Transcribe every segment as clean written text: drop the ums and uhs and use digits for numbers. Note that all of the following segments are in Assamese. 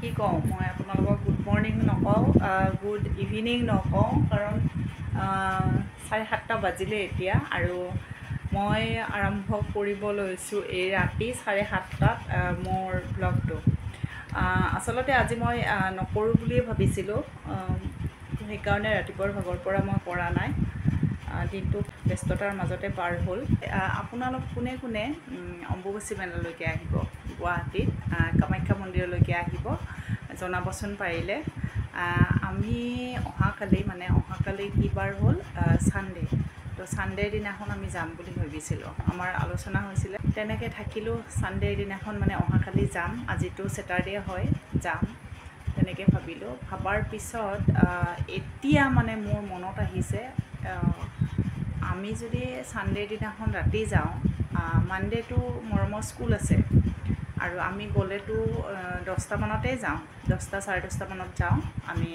কি কওঁ মই আপোনালোকক গুড মৰ্ণিং নকওঁ, গুড ইভিনিং নকওঁ, কাৰণ 7:30 বাজিলে এতিয়া আৰু মই আৰম্ভ কৰিব লৈছোঁ এই ৰাতি 7:30টাত মোৰ ব্লগটো। আচলতে আজি মই নকৰোঁ বুলিয়ে ভাবিছিলোঁ, সেইকাৰণে ৰাতিপুৱাৰ ভাগৰ পৰা মই কৰা নাই। দিনটো ব্যস্ততাৰ মাজতে পাৰ হ'ল। আপোনালোক কোনে কোনে অম্বুবাচী মেলালৈকে আহিব, গুৱাহাটীত কামাখ্যা মন্দিৰলৈকে আহিব জনাবচোন পাৰিলে। আমি অহাকালি কি বাৰ হ'ল, ছানডে'। তো ছানডে'ৰ দিনাখন আমি যাম বুলি ভাবিছিলোঁ, আমাৰ আলোচনা হৈছিলে। তেনেকৈ থাকিলোঁ, ছানডে'ৰ দিনাখন অহাকালি যাম, আজিতো ছেটাৰডে হয়, যাম তেনেকৈ ভাবিলোঁ। ভাবাৰ পিছত এতিয়া মোৰ মনত আহিছে, আমি যদি ছানডে'ৰ দিনাখন ৰাতি যাওঁ, মানডে'টো মৰমৰ স্কুল আছে আৰু আমি গ'লেতো 10টা মানতেই যাওঁ, 10টা 10:30 মানত যাওঁ। আমি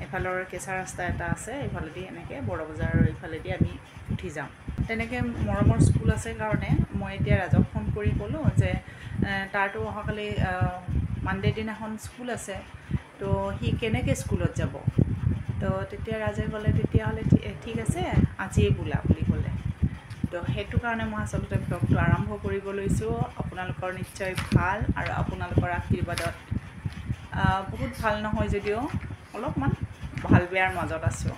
এফালৰ কেঁচা ৰাস্তা এটা আছে, এইফালেদি এনেকৈ বড় বজাৰৰ এইফালেদি আমি উঠি যাওঁ। তেনেকৈ মৰমৰ স্কুল আছে কাৰণে মই এতিয়া ৰাজক ফোন কৰি ক'লোঁ যে তাৰতো অহাকালি মানডে' দিনাখন স্কুল আছে, তো সি কেনেকৈ স্কুলত যাব। তো তেতিয়া ৰাজে ক'লে তেতিয়াহ'লে ঠিক আছে, আজিয়ে বোলা বুলি ক'লে। তো সেইটো কাৰণে মই আচলতে ব্লগটো আৰম্ভ কৰিব লৈছোঁ। আপোনালোকৰ নিশ্চয় ভাল আৰু আপোনালোকৰ আশীৰ্বাদত বহুত ভাল নহয় যদিও অলপমান ভাল বেয়াৰ মাজত আছোঁ।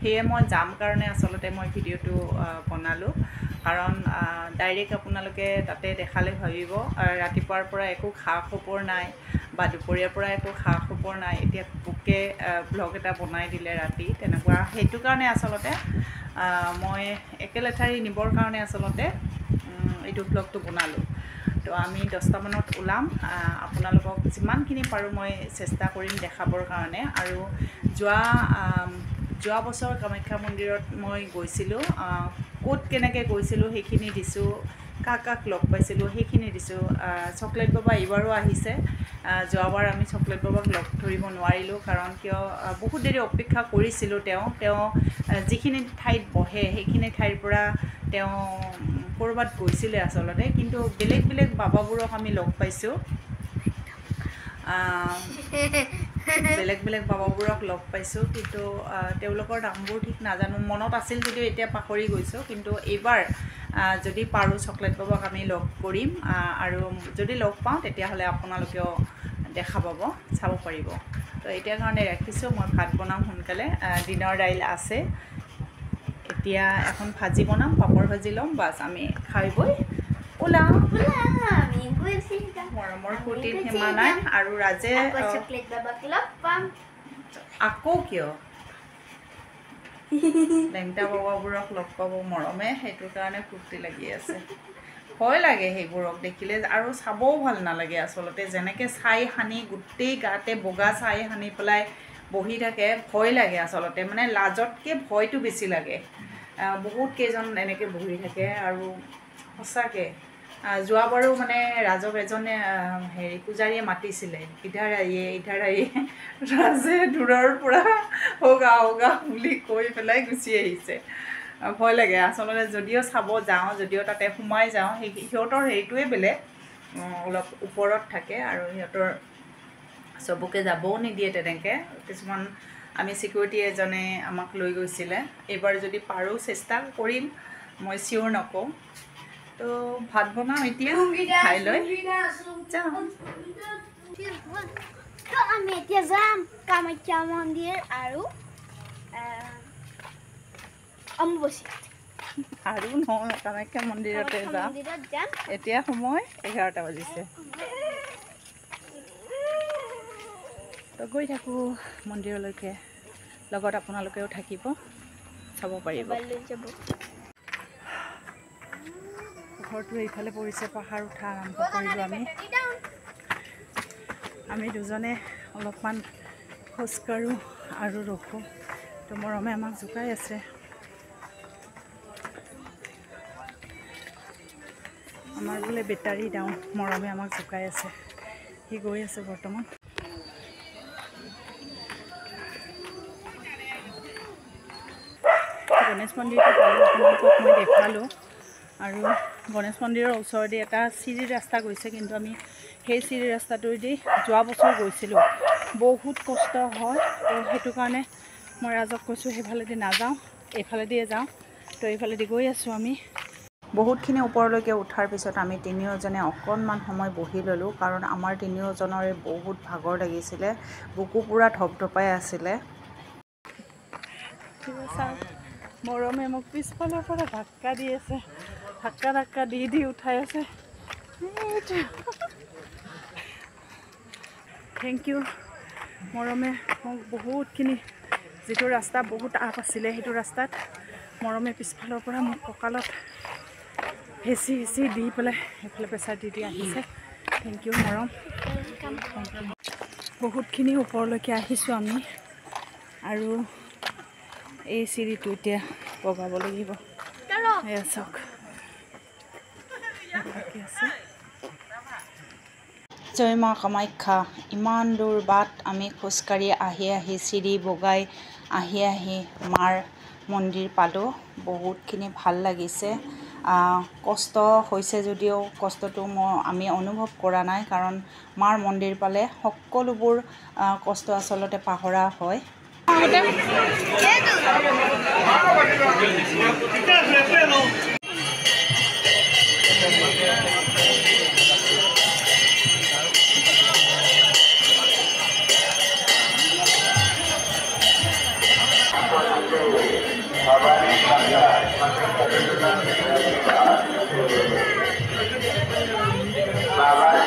সেয়ে মই যাম কাৰণে আচলতে মই ভিডিঅ'টো বনালোঁ, কাৰণ ডাইৰেক্ট আপোনালোকে তাতে দেখালে ভাবিব ৰাতিপুৱাৰ পৰা একো খা খবৰ নাই বা দুপৰীয়াৰ পৰা একো খা খবৰ নাই, এতিয়া ঘপককৈ ব্লগ এটা বনাই দিলে ৰাতি, তেনেকুৱা। সেইটো কাৰণে আচলতে মই একেলেঠাৰি নিবৰ কাৰণে আচলতে এইটো ব্লগটো বনালোঁ। তো আমি 10টা মানত ওলাম, আপোনালোকক যিমানখিনি পাৰোঁ মই চেষ্টা কৰিম দেখাবৰ কাৰণে। আৰু যোৱা বছৰ কামাখ্যা মন্দিৰত মই গৈছিলোঁ, ক'ত কেনেকৈ গৈছিলোঁ সেইখিনি দিছোঁ, কাক কাক লগ পাইছিলোঁ সেইখিনি দিছোঁ। চকলেট বাবা এইবাৰো আহিছে। যোৱাবাৰ আমি চকলেট বাবাক লগ ধৰিব নোৱাৰিলোঁ, কাৰণ কিয় বহুত দেৰি অপেক্ষা কৰিছিলোঁ। তেওঁ যিখিনি ঠাইত বহে সেইখিনি ঠাইৰ পৰা তেওঁ ক'ৰবাত গৈছিলে আচলতে, কিন্তু বেলেগ বেলেগ বাবাবোৰক আমি লগ পাইছোঁ, বেলেগ বেলেগ বাবাবোৰক লগ পাইছোঁ, কিন্তু তেওঁলোকৰ নামবোৰ ঠিক নাজানো, মনত আছিল যদিও এতিয়া পাহৰি গৈছোঁ। কিন্তু এইবাৰ যদি পাৰোঁ চকলেট বাবাক আমি লগ কৰিম, আৰু যদি লগ পাওঁ তেতিয়াহ'লে আপোনালোকেও দেখা পাব, চাব পাৰিব। তো এতিয়া কাৰণে ৰাখিছোঁ, মই ভাত বনাম সোনকালে, দিনৰ দাইল আছে, এতিয়া এখন ভাজি বনাম, পাপৰ ভাজি ল'ম, বাছ আমি খাই বৈ ওলাম। মৰমৰ ফূৰ্তিত সীমা নাই। আৰু ৰাজে আকৌ কিয় লেংটা বাবাবোৰক লগ পাব মৰমে, সেইটো কাৰণে ফূৰ্তি লাগি আছে। ভয় লাগে সেইবোৰক দেখিলে, আৰু চাবও ভাল নালাগে আচলতে। যেনেকৈ ছাই সানি গোটেই গাতে বগা ছাই সানি পেলাই বহি থাকে, ভয় লাগে আচলতে। লাজতকৈ ভয়টো বেছি লাগে। বহুত কেইজন এনেকৈ বহি থাকে, আৰু সঁচাকৈ যোৱাবাৰো ৰাজক এজনে পূজাৰীয়ে মাতিছিলে, ইধাৰ আইয়ে, ৰাজে দূৰৰ পৰা হোগা হোগা বুলি কৈ পেলাই গুচি আহিছে। ভয় লাগে আচলতে, যদিও চাব যাওঁ, যদিও তাতে সোমাই যাওঁ, সিহঁতৰ হেৰিটোৱে বেলেগ, অলপ ওপৰত থাকে, আৰু সিহঁতৰ চবকে যাবও নিদিয়ে তেনেকৈ। কিছুমান আমি চিকিউৰিটি এজনে আমাক লৈ গৈছিলে। এইবাৰ যদি পাৰোঁ চেষ্টা কৰিম, মই চিয়'ৰ নকওঁ। তো ভাত বনাওঁ এতিয়া, খাই লৈ যাওঁ। আমি এতিয়া যাম কামাখ্যা মন্দিৰ আৰু অম্বুবাচী। আৰু নহয়, কামাখ্যা মন্দিৰতে যাম। এতিয়া সময় 11টা বাজিছে। তো গৈ থাকোঁ মন্দিৰলৈকে, লগত আপোনালোকেও থাকিব, চাব পাৰিব। ঘৰটো এইফালে পৰিছে, পাহাৰ উঠা আৰম্ভ কৰিলোঁ আমি দুজনে অলপমান খোজকাঢ়োঁ আৰু ৰখোঁ। তো মৰমে আমাক জোকাই আছে। আমাৰ বোলে বেটাৰী ডাউন, মৰমে আমাক জোকাই আছে। সি গৈ আছে বৰ্তমান। গণেশ মন্দিৰটো পালোঁ, আপোনালোকক মই দেখালোঁ। আৰু গণেশ মন্দিৰৰ ওচৰেদি এটা চিৰি ৰাস্তা গৈছে, কিন্তু আমি সেই চিৰি ৰাস্তাটোৱেদি যোৱা বছৰ গৈছিলোঁ। বহুত কষ্ট হয়, তো সেইটো কাৰণে মই ৰাজক কৈছোঁ সেইফালেদি নাযাওঁ, এইফালেদিয়ে যাওঁ। তো এইফালেদি গৈ আছোঁ আমি। বহুতখিনি ওপৰলৈকে উঠাৰ পিছত আমি তিনিওজনে অকণমান সময় বহি ল'লোঁ, কাৰণ আমাৰ তিনিওজনৰে বহুত ভাগৰ লাগিছিলে, বুকু পূৰা ধপধপাই আছিলে। মৰমে মোক পিছফালৰ পৰা ধাক্কা দি আছে, ধাক্কা দি উঠাই আছে। থেংক ইউ মৰমে মোক বহুতখিনি, যিটো ৰাস্তা বহুত আপ আছিলে সেইটো ৰাস্তাত মৰমে পিছফালৰ পৰা মোক কঁকালত হেঁচি দি পেলাই সেইফালে প্ৰেছাৰ দি আহিছে। থেংক ইউ মৰম। বহুতখিনি ওপৰলৈকে আহিছোঁ আমি, আৰু এই চিৰিটো এতিয়া বগাব লাগিব। এয়া চাওক আছে। জয় মা কামাখ্যা। ইমান দূৰ বাট আমি খোজকাঢ়ি আহি চিৰি বগাই আহি মাৰ মন্দিৰ পালোঁ। বহুতখিনি ভাল লাগিছে। কষ্ট হৈছে যদিও কষ্টটো আমি অনুভৱ কৰা নাই, কাৰণ মাৰ মন্দিৰ পালে সকলোবোৰ কষ্ট আচলতে পাহৰা হয়।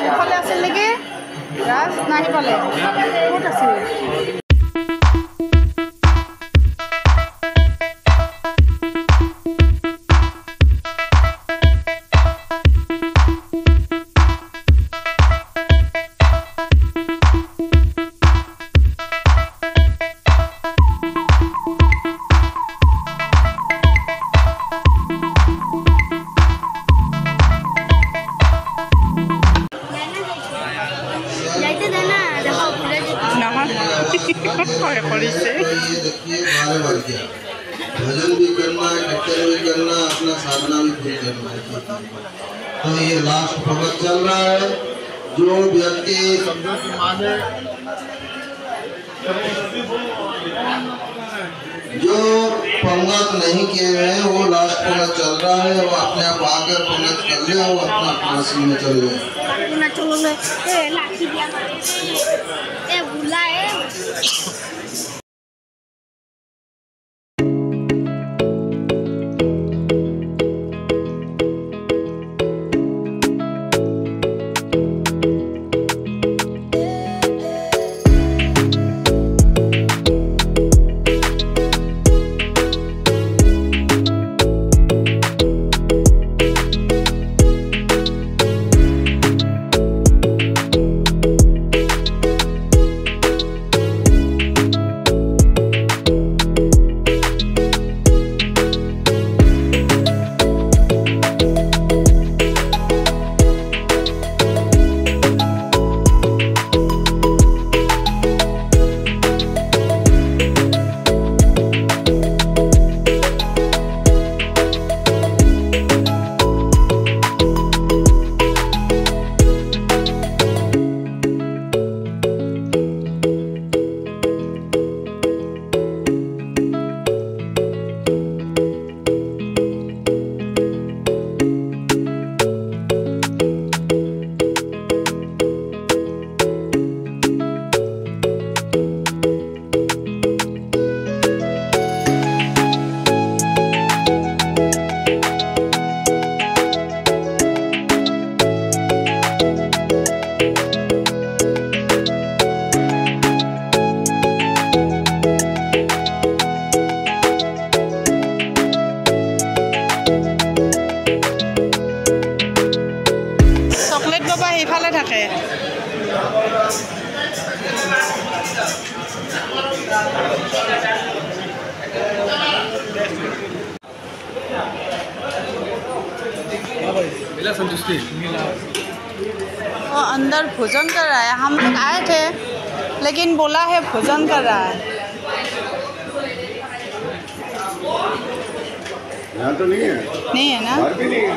এইফালে আছিল নেকি ৰাজ, নাই পালে ক'ত আছিল? भजन भी करना है, कीर्तन भी करना है, अपना साधना भी करना है। तो ये लास्ट भगत चल रहा है। जो व्यक्ति समझो कि माने जो पंगत नहीं किए हुए हैं वो लास्ट पंगत चल रहा है, वो अपने आप आकर पंगत कर ले, वो अपना फांसी में चल गए। मिला संतुष्टि वो अंदर भोजन कर रहा है। हम लोग आए थे लेकिन बोला है भोजन कर रहा है। यहाँ तो नहीं है, नहीं है ना। बाहर भी नहीं है।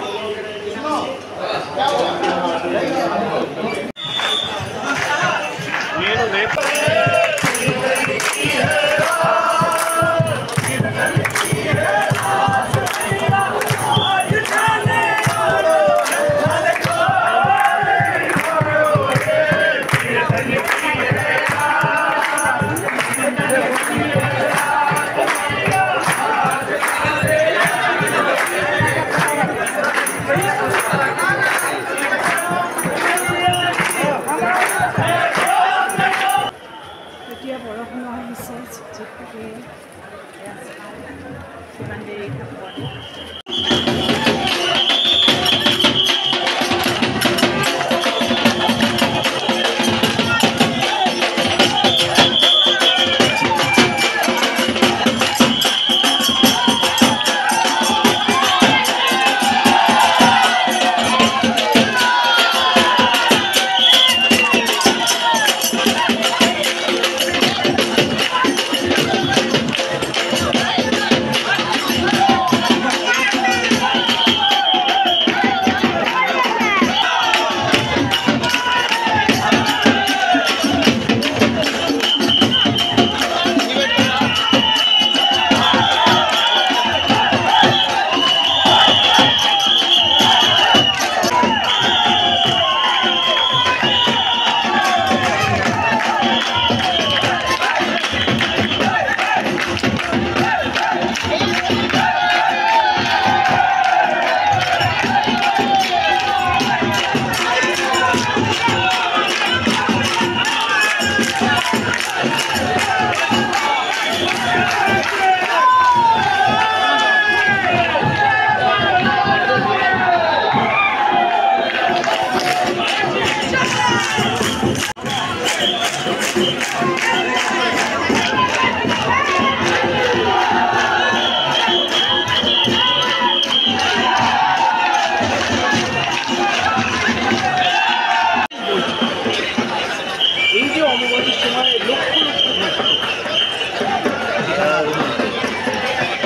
এতিয়া বৰষুণ আহিছে ঝিকঝিককৈ কিমান দেৰি থাকোঁ।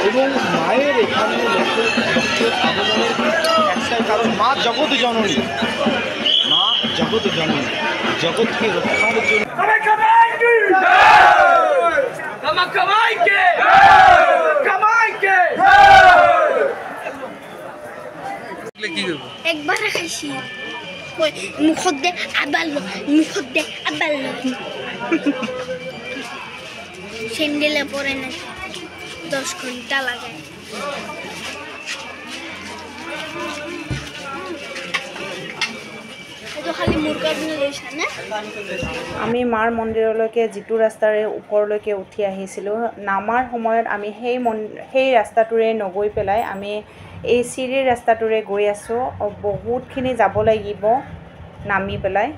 এবং মায়ের এখানে আগমনের একটাই কারণ, মা জগৎ জননী, মা জগৎ জননী, জগৎকে রক্ষার জন্য। একবার খাইছি মুখত দে আবার মুখত দে আবার স্যান্ডেলে পরে না 10 ঘন্টা লাগে। আমি মাৰ মন্দিৰলৈকে যিটো ৰাস্তাৰে ওপৰলৈকে উঠি আহিছিলোঁ, নামাৰ সময়ত আমি সেই ৰাস্তাটোৰে নগৈ পেলাই আমি এই চিৰিৰ ৰাস্তাটোৰে গৈ আছোঁ। বহুতখিনি যাব লাগিব নামি পেলাই।